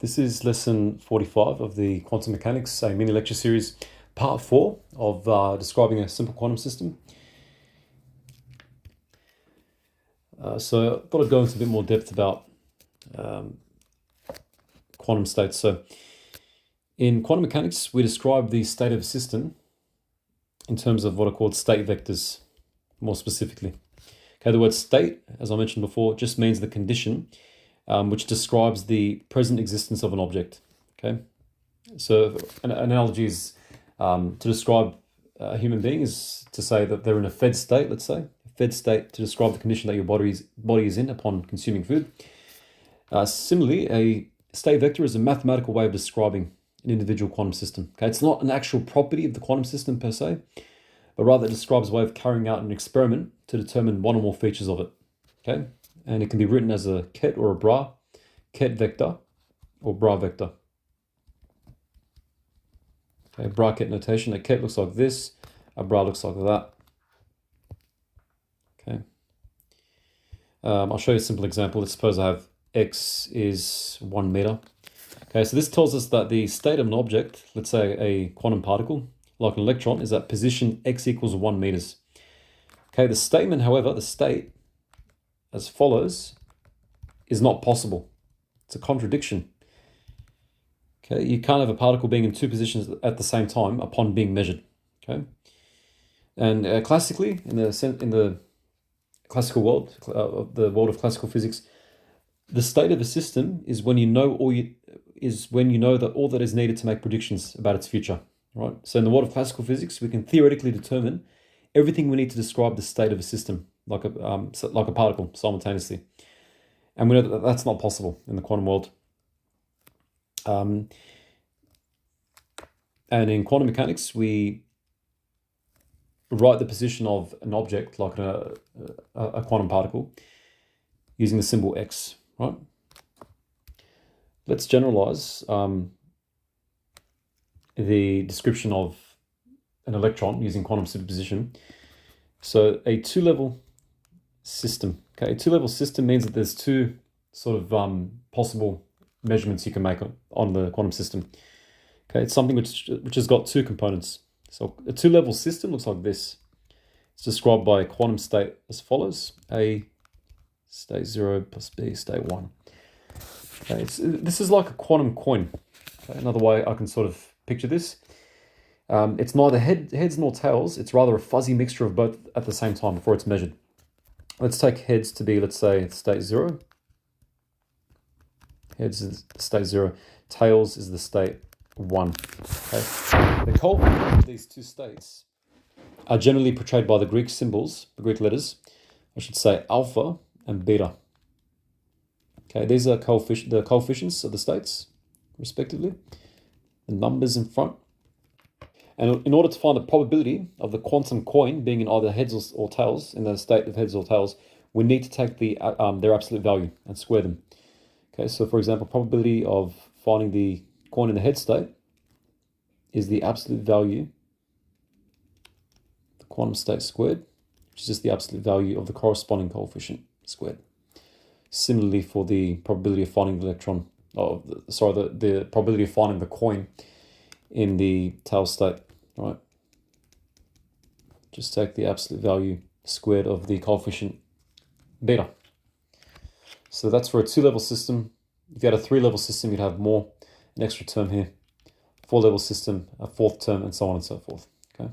This is lesson 45 of the Quantum Mechanics, a mini lecture series, part 4 of describing a simple quantum system. So I thought I'd go into a bit more depth about quantum states. So in quantum mechanics, we describe the state of a system in terms of what are called state vectors, more specifically. Okay, the word state, as I mentioned before, just means the condition which describes the present existence of an object. Okay, so an analogy is to describe a human being is to say that they're in a fed state. Let's say a fed state to describe the condition that your body is in upon consuming food. Similarly, a state vector is a mathematical way of describing an individual quantum system. Okay, it's not an actual property of the quantum system per se, but rather it describes a way of carrying out an experiment to determine one or more features of it. Okay, and it can be written as a ket or a bra, ket vector or bra vector. Okay, bra ket notation. A ket looks like this, a bra looks like that. Okay, I'll show you a simple example. Let's suppose I have x is 1 meter. Okay, so this tells us that the state of an object, let's say a quantum particle, like an electron, is at position x equals 1 meters. Okay, the statement, however, the state as follows is not possible. It's a contradiction. Okay, you can't have a particle being in two positions at the same time upon being measured. Okay, and classically, in the classical world, the world of classical physics, the state of a system is when you know that all that is needed to make predictions about its future. Right. So in the world of classical physics, we can theoretically determine everything we need to describe the state of a system, like a particle, simultaneously. And we know that that's not possible in the quantum world. And in quantum mechanics, we write the position of an object, like a quantum particle, using the symbol x, right? Let's generalize the description of an electron using quantum superposition. So a two-level system. Okay, a two-level system means that there's two sort of possible measurements you can make on the quantum system. Okay, it's something which has got two components. So a two-level system looks like this. It's described by a quantum state as follows: A state 0 plus B state 1. Okay, this is like a quantum coin. Okay, another way I can sort of picture this. It's neither heads nor tails. It's rather a fuzzy mixture of both at the same time before it's measured. Let's take heads to be, let's say, state 0. Heads is state 0. Tails is the state 1. Okay. The coefficients of these two states are generally portrayed by the Greek symbols, the Greek letters, I should say alpha and beta. Okay, these are the coefficients of the states, respectively. The numbers in front. And in order to find the probability of the quantum coin being in either heads or tails, in the state of heads or tails, we need to take their absolute value and square them. Okay, so for example, probability of finding the coin in the head state is the absolute value, the quantum state squared, which is just the absolute value of the corresponding coefficient squared. Similarly, for the probability of finding the electron, the probability of finding the coin in the tail state, right? Just take the absolute value squared of the coefficient beta. So that's for a two-level system. If you had a three-level system, you'd have an extra term here. Four-level system, a fourth term, and so on and so forth. Okay.